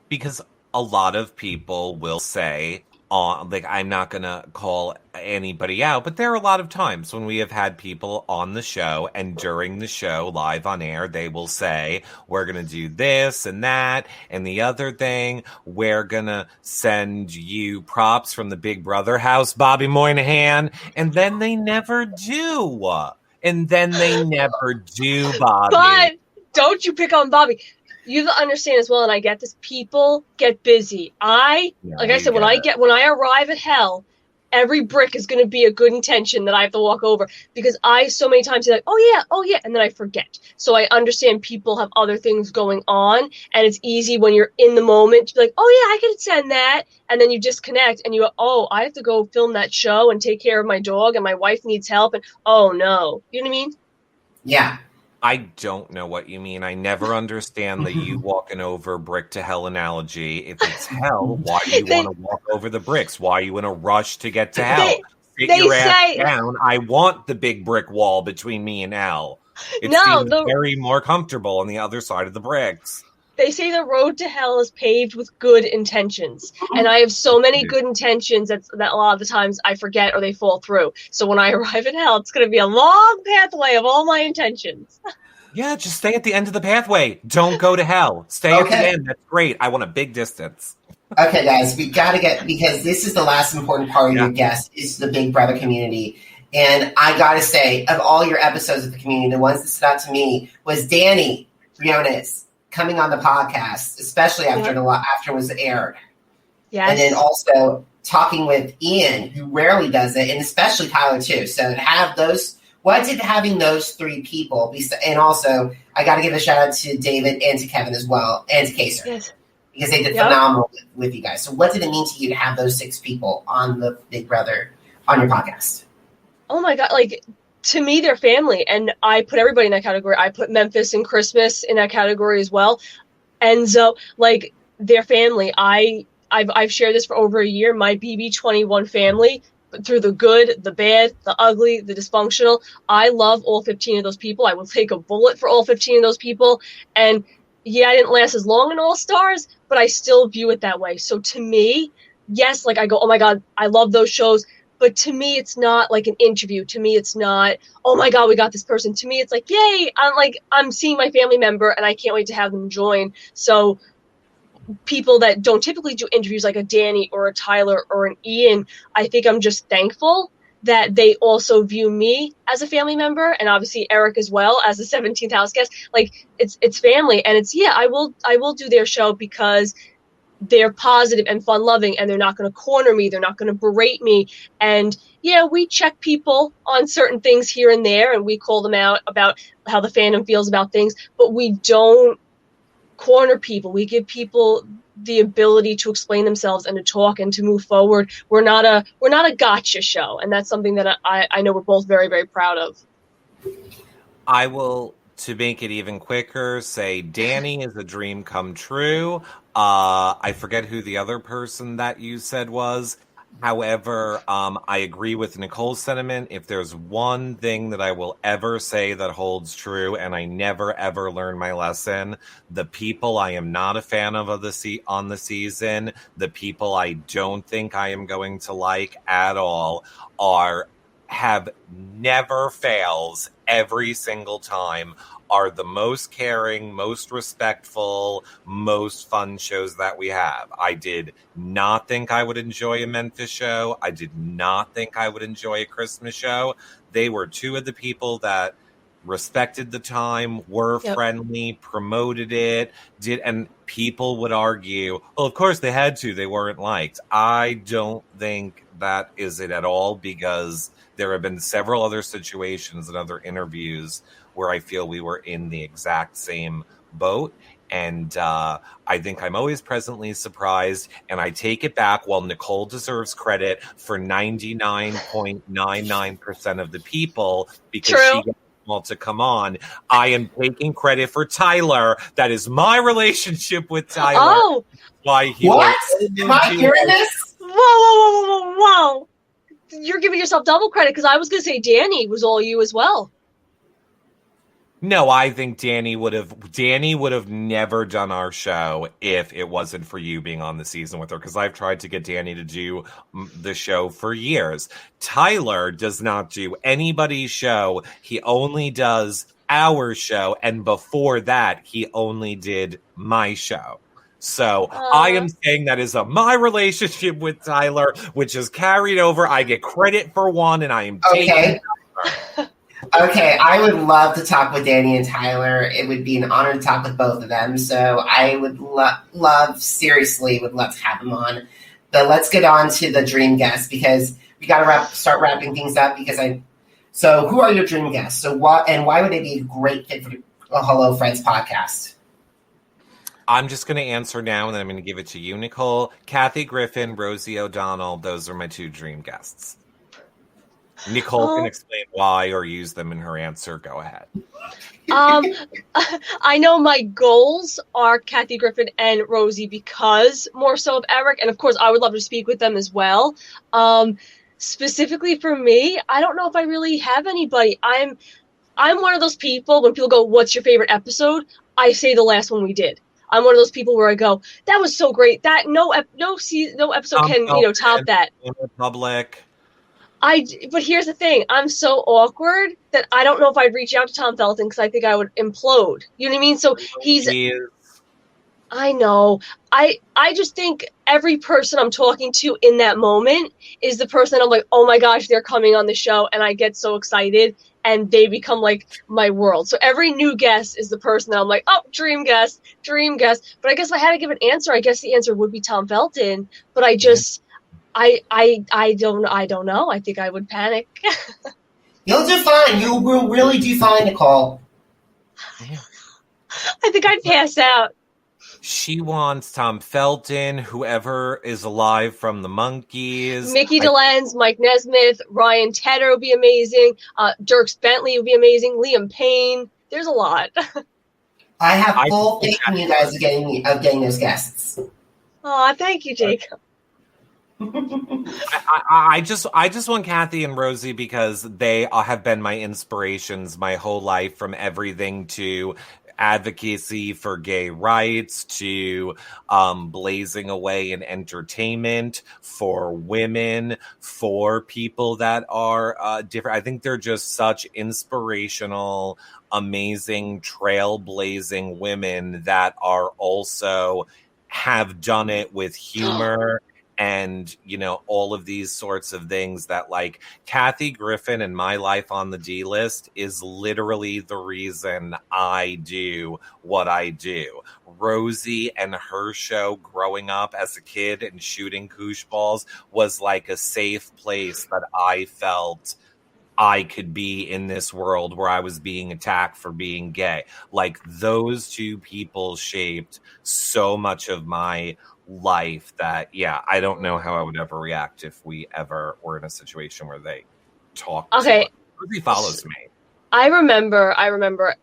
Speaker 3: Because a lot of people will say, I'm not going to call anybody out, but there are a lot of times when we have had people on the show, and during the show, live on air, they will say, we're going to do this and that and the other thing. We're going to send you props from the Big Brother house, Bobby Moynihan. And then they never do. Bobby.
Speaker 2: But don't you pick on Bobby. You understand as well, and I get this. People get busy. I said, when I arrive at hell, every brick is going to be a good intention that I have to walk over, because I so many times say oh yeah, and then I forget. So I understand people have other things going on, and it's easy when you're in the moment to be like, oh yeah, I can send that, and then you disconnect and you go, oh, I have to go film that show and take care of my dog, and my wife needs help, and oh no, you know what I mean?
Speaker 1: Yeah.
Speaker 3: I don't know what you mean. I never understand the you walking over brick to hell analogy. If it's hell, why do you want to walk over the bricks? Why are you in a rush to get to hell? Sit your ass down. I want the big brick wall between me and hell. It seems very more comfortable on the other side of the bricks.
Speaker 2: they say the road to hell is paved with good intentions. And I have so many good intentions that a lot of the times I forget or they fall through. So when I arrive at hell, it's going to be a long pathway of all my intentions.
Speaker 3: Yeah, just stay at the end of the pathway. Don't go to hell. Stay at the end. That's great. I want a big distance.
Speaker 1: Okay, guys, we got to get, because this is the last important part of your guest, is the Big Brother community. And I got to say, of all your episodes of the community, the ones that stood out to me was Danny Briones coming on the podcast, especially after it was aired. Yes. And then also talking with Ian, who rarely does it, and especially Tyler too. So to have those, what did having those three people, and also I got to give a shout out to David and to Kevin as well, and to Kaser. Yes. Because they did phenomenal with you guys. So what did it mean to you to have those 6 people on the Big Brother, on your podcast?
Speaker 2: Oh my God, like, to me, they're family, and I put everybody in that category. I put Memphis and Christmas in that category as well. And so, like, they're family. I've shared this for over a year. My BB21 family, through the good, the bad, the ugly, the dysfunctional. I love all 15 of those people. I will take a bullet for all 15 of those people. And yeah, I didn't last as long in All Stars, but I still view it that way. So to me, yes, like I go, oh my God, I love those shows. But to me, it's not like an interview. To me, it's not, oh my God, we got this person. To me, it's like, yay, I'm seeing my family member and I can't wait to have them join. So people that don't typically do interviews like a Danny or a Tyler or an Ian, I think I'm just thankful that they also view me as a family member, and obviously Eric as well as the 17th house guest. Like it's family, and it's, I will do their show because they're positive and fun loving, and they're not going to corner me. They're not going to berate me. And yeah, we check people on certain things here and there, and we call them out about how the fandom feels about things, but we don't corner people. We give people the ability to explain themselves and to talk and to move forward. We're not a gotcha show. And that's something that I know we're both very, very proud of.
Speaker 3: I will, to make it even quicker, say Danny is a dream come true. I forget who the other person that you said was. However, I agree with Nicole's sentiment. If there's one thing that I will ever say that holds true, and I never ever learn my lesson, the people I am not a fan of on the season, the people I don't think I am going to like at all, have never fails every single time, are the most caring, most respectful, most fun shows that we have. I did not think I would enjoy a Memphis show. I did not think I would enjoy a Christmas show. They were 2 of the people that respected the time, were friendly, promoted it, and people would argue, well, of course they had to, they weren't liked. I don't think that is it at all, because there have been several other situations and other interviews where I feel we were in the exact same boat. And I think I'm always pleasantly surprised. And I take it back, while Nicole deserves credit for 99.99% of the people, because she got all to come on. I am taking credit for Tyler. That is my relationship with Tyler.
Speaker 2: Oh,
Speaker 3: why he
Speaker 1: what? Am I hearing this?
Speaker 2: Whoa. You're giving yourself double credit, because I was going to say Danny was all you as well.
Speaker 3: No, I think Danny would have never done our show if it wasn't for you being on the season with her, because I've tried to get Danny to do the show for years. Tyler does not do anybody's show. He only does our show, and before that, he only did my show. So I am saying that is my relationship with Tyler, which is carried over. I get credit for one, and I am taking
Speaker 1: Okay, I would love to talk with Danny and Tyler. It would be an honor to talk with both of them. So I would seriously would love to have them on. But let's get on to the dream guests, because we got to start wrapping things up. So who are your dream guests? So why would they be a great fit for the Hello Friends podcast?
Speaker 3: I'm just going to answer now, and then I'm going to give it to you, Nicole. Kathy Griffin, Rosie O'Donnell, those are my 2 dream guests. Nicole can explain why or use them in her answer. Go ahead.
Speaker 2: I know my goals are Kathy Griffin and Rosie, because more so of Eric. And of course, I would love to speak with them as well. Specifically for me, I don't know if I really have anybody. I'm one of those people, when people go, what's your favorite episode? I say the last one we did. I'm one of those people where I go, that was so great. That no episode can, top that.
Speaker 3: Public.
Speaker 2: But here's the thing. I'm so awkward that I don't know if I'd reach out to Tom Felton because I think I would implode. You know what I mean? So I know. I just think every person I'm talking to in that moment is the person that I'm like, oh my gosh, they're coming on the show. And I get so excited and they become like my world. So every new guest is the person that I'm like, oh, dream guest. But I guess if I had to give an answer, I guess the answer would be Tom Felton. But I just, I don't know. I think I would panic.
Speaker 1: You'll do fine. You will really do fine, Nicole.
Speaker 2: I think I'd pass out.
Speaker 3: She wants Tom Felton, whoever is alive from the Monkees.
Speaker 2: Mickey DeLenz, Mike Nesmith, Ryan Tedder would be amazing. Dierks Bentley would be amazing. Liam Payne. There's a lot.
Speaker 1: I have full faith in you guys of getting those guests.
Speaker 2: Oh, thank you, Jacob.
Speaker 3: I just want Kathy and Rosie because they have been my inspirations my whole life, from everything to advocacy for gay rights to blazing away in entertainment for women, for people that are different. I think they're just such inspirational, amazing, trailblazing women that are also have done it with humor. And, all of these sorts of things that, like, Kathy Griffin and My Life on the D List is literally the reason I do what I do. Rosie and her show growing up as a kid and shooting koosh balls was like a safe place that I felt I could be in this world where I was being attacked for being gay. Like, those two people shaped so much of my life that I don't know how I would ever react if we ever were in a situation where they talk.
Speaker 2: Okay,
Speaker 3: Rosie follows me.
Speaker 2: I remember.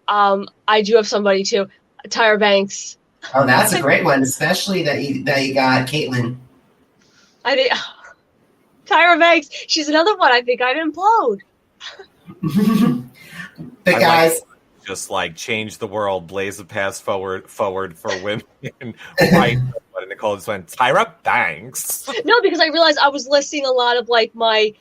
Speaker 2: I do have somebody too, Tyra Banks.
Speaker 1: Oh, that's a great one, especially that you got Caitlin.
Speaker 2: I think Tyra Banks. She's another one. I think I'd implode.
Speaker 1: But guys,
Speaker 3: just like change the world, blaze a path forward for women. Right. But Nicole just went, Tyra Banks.
Speaker 2: No, because I realized I was listing a lot of like my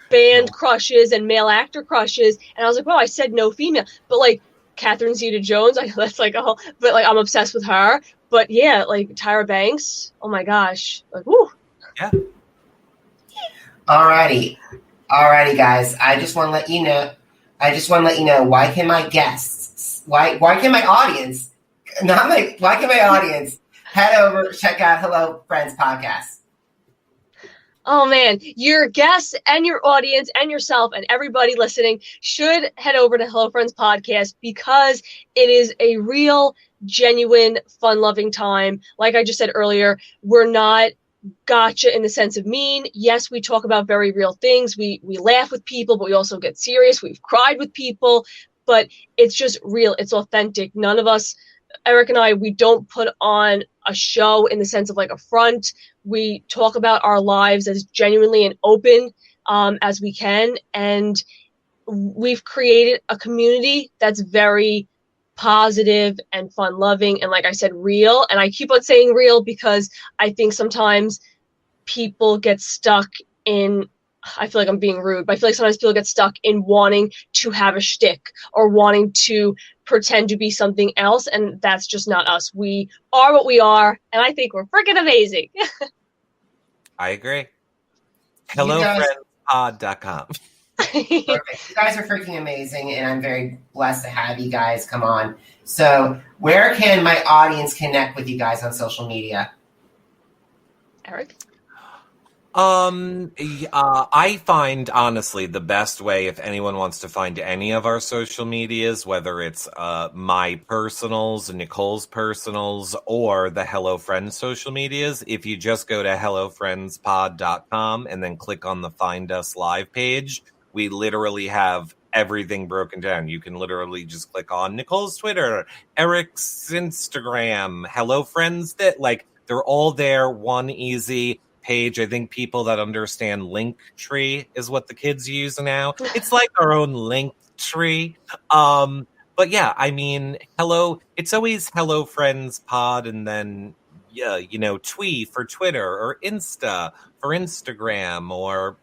Speaker 2: band crushes and male actor crushes, and I was like, well, I said no female, but like Catherine Zeta-Jones, that's like but like I'm obsessed with her. But yeah, like Tyra Banks, oh my gosh, like whoo.
Speaker 3: Yeah.
Speaker 1: Alrighty, guys. I just want to let you know. Why can my guests? Why can my audience? Why can my audience head over, check out Hello Friends Podcast?
Speaker 2: Oh man, your guests and your audience and yourself and everybody listening should head over to Hello Friends Podcast because it is a real, genuine, fun-loving time. Like I just said earlier, we're not gotcha in the sense of mean. Yes, we talk about very real things. We laugh with people, but we also get serious. We've cried with people, but it's just real. It's authentic. None of us, Eric and I, we don't put on a show in the sense of like a front. We talk about our lives as genuinely and open as we can. And we've created a community that's very positive and fun loving. And like I said, real. And I keep on saying real because I think sometimes people get stuck in, I feel like I'm being rude, but I feel like sometimes people get stuck in wanting to have a shtick or wanting to pretend to be something else. And that's just not us. We are what we are. And I think we're freaking amazing.
Speaker 3: I agree. HelloFriendsPod.com.
Speaker 1: Perfect. You guys are freaking amazing, and I'm very blessed to have you guys come on. So where can my audience connect with you guys on social media?
Speaker 2: Eric?
Speaker 3: I find, honestly, the best way, if anyone wants to find any of our social medias, whether it's my personals, Nicole's personals, or the Hello Friends social medias, if you just go to HelloFriendsPod.com and then click on the Find Us Live page, we literally have everything broken down. You can literally just click on Nicole's Twitter, Eric's Instagram, Hello Friends, that like they're all there, one easy page. I think people that understand Linktree is what the kids use now. It's like our own Linktree. But But yeah, I mean, hello. It's always Hello Friends Pod, and then Twee for Twitter, or Insta for Instagram, or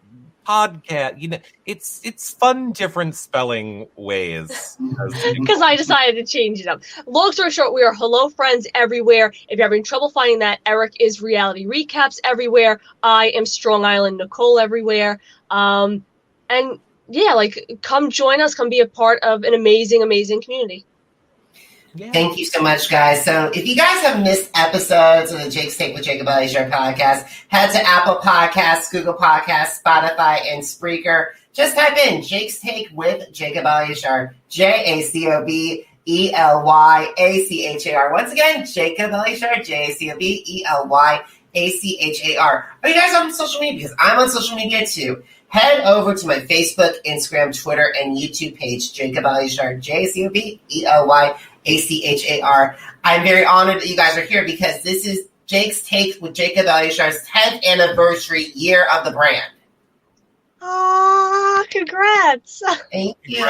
Speaker 3: podcast. It's fun, different spelling ways.
Speaker 2: Because I decided to change it up. Long story short, we are Hello Friends everywhere. If you're having trouble finding that, Eric is Reality Recaps everywhere. I am Strong Island Nicole everywhere. And yeah, come join us. Come be a part of an amazing, amazing community.
Speaker 1: Yeah. Thank you so much, guys. So if you guys have missed episodes of the Jake's Take with Jacob Elyachar podcast, head to Apple Podcasts, Google Podcasts, Spotify, and Spreaker. Just type in Jake's Take with Jacob Elyachar, JACOBELYACHAR. Once again, Jacob Elyachar, JACOBELYACHAR. Are you guys on social media? Because I'm on social media too. Head over to my Facebook, Instagram, Twitter, and YouTube page, Jacob Elyachar, JACOBELYACHAR. I'm very honored that you guys are here because this is Jake's Take with Jacob Elyachar's 10th anniversary year of the brand.
Speaker 2: Oh, congrats.
Speaker 1: Thank you.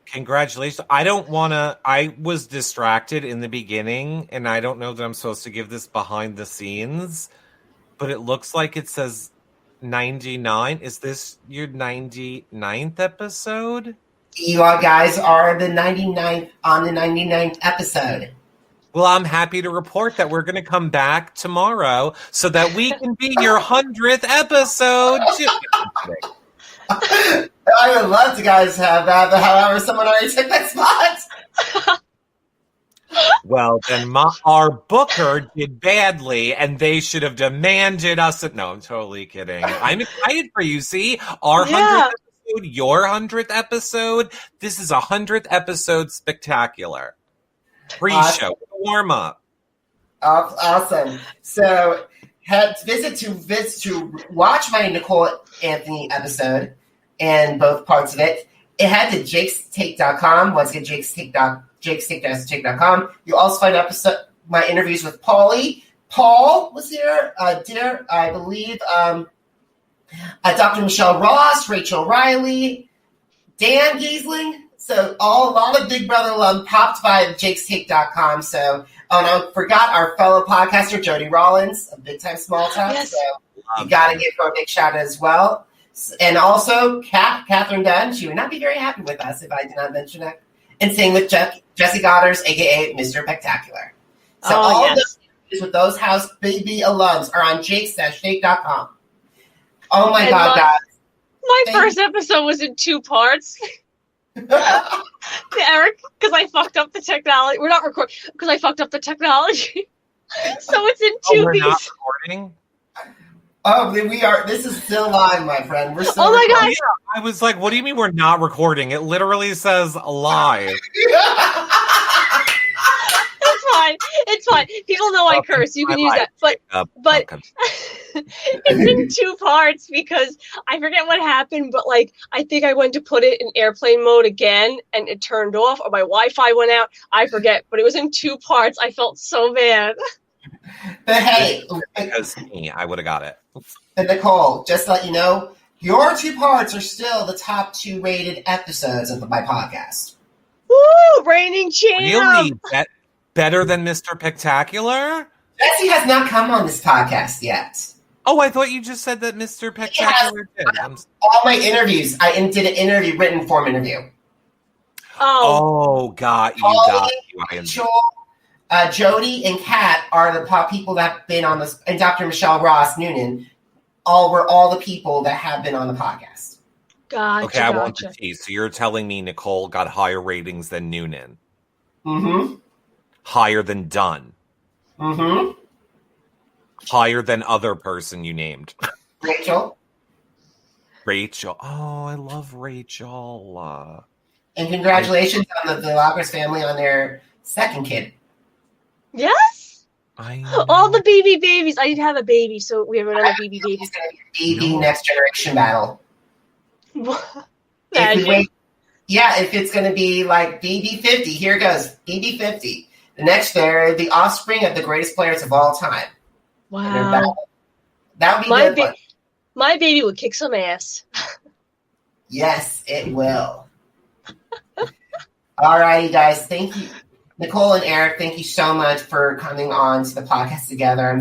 Speaker 3: Congratulations. I was distracted in the beginning, and I don't know that I'm supposed to give this behind the scenes, but it looks like it says 99. Is this your 99th episode?
Speaker 1: You all guys are the 99th on the 99th episode.
Speaker 3: Well, I'm happy to report that we're going to come back tomorrow so that we can be your 100th episode.
Speaker 1: I would love to guys have that, but however, someone already took that spot.
Speaker 3: Well, then our booker did badly, and they should have demanded us. No, I'm totally kidding. I'm excited for you. See, our 100th episode, your 100th episode. This is a 100th episode spectacular. Pre-show, warm up.
Speaker 1: Awesome. So, visit to watch my Nicole Anthony episode and both parts of it. It had to jakestake.com. Once again, jakestake.com. You'll also find my interviews with Paulie. Paul was here. I believe Dr. Michelle Ross, Rachel Riley, Dan Giesling. So a lot of Big Brother alum popped by jakestake.com. So, and I forgot our fellow podcaster, Jody Rollins of Big Time Small Talk. Yes. So you got to give her a big shout out as well. And also, Catherine Dunn. She would not be very happy with us if I did not mention that. And sing with Jesse Goddard, a.k.a. Mr. Spectacular. So all those interviews with those House Baby alums are on jakes-take.com. Oh, my God, guys.
Speaker 2: My first episode was in 2 parts. Eric, because I fucked up the technology. We're not recording because I fucked up the technology. So it's in 2 pieces.
Speaker 3: We're not recording?
Speaker 1: Oh, we are. This is still live, my friend. We're still.
Speaker 2: Oh my God!
Speaker 3: Yeah, I was like, "What do you mean we're not recording?" It literally says live.
Speaker 2: It's fine. People know I curse. You can use that. But it's in 2 parts because I forget what happened. But I think I went to put it in airplane mode again, and it turned off, or my Wi-Fi went out. I forget. But it was in 2 parts. I felt so bad.
Speaker 1: But hey,
Speaker 3: because I would have got it.
Speaker 1: And Nicole, just to let you know, your 2 parts are still the top 2 rated episodes of my podcast.
Speaker 2: Woo! Reigning champ.
Speaker 3: Really? Better than Mr. Spectacular?
Speaker 1: Jesse has not come on this podcast yet.
Speaker 3: Oh, I thought you just said that Mr. Spectacular did.
Speaker 1: All my interviews, I did an interview, written form interview.
Speaker 3: Oh, got you.
Speaker 1: Jody and Kat are the people that have been on this, and Dr. Michelle Ross Noonan were all the people that have been on the podcast.
Speaker 2: Gotcha.
Speaker 3: Okay, I want the tea. So you're telling me Nicole got higher ratings than Noonan?
Speaker 1: Mm-hmm.
Speaker 3: Higher than Dunn?
Speaker 1: Mm-hmm.
Speaker 3: Higher than other person you named?
Speaker 1: Rachel.
Speaker 3: Oh, I love Rachel.
Speaker 1: And congratulations on the Elyachar family on their 2nd kid.
Speaker 2: Yes. All the BB babies. I didn't have a baby, so we have another BB baby.
Speaker 1: It's going to be BB next generation battle. If it's going to be like BB 50, here goes BB 50. They're the offspring of the greatest players of all time.
Speaker 2: Wow.
Speaker 1: That would be good.
Speaker 2: My baby would kick some ass.
Speaker 1: Yes, it will. All right, you guys. Thank you. Nicole and Eric, thank you so much for coming on to the podcast together.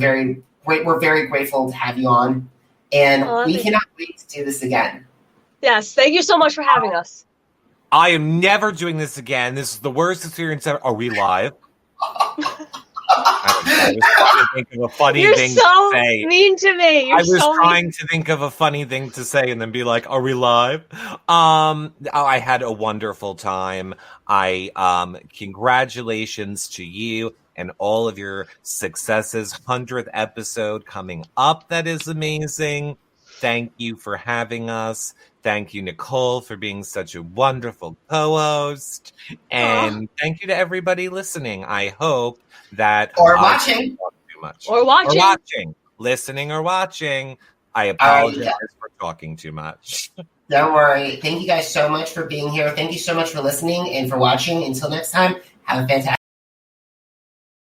Speaker 1: We're very grateful to have you on. And we cannot wait to do this again.
Speaker 2: Yes, thank you so much for having us.
Speaker 3: I am never doing this again. This is the worst experience ever. Are we live? I was trying to think of a funny thing to say.
Speaker 2: You're so mean to me.
Speaker 3: I was trying to think of a funny thing to say and then be like, are we live? I had a wonderful time. Congratulations to you and all of your successes. 100th episode coming up. That is amazing. Thank you for having us. Thank you, Nicole, for being such a wonderful co-host. And thank you to everybody listening. I hope that...
Speaker 1: Or watching.
Speaker 3: Too much.
Speaker 2: Or watching.
Speaker 3: Listening or watching. I apologize for talking too much.
Speaker 1: Don't worry. Thank you guys so much for being here. Thank you so much for listening and for watching. Until next time, have a fantastic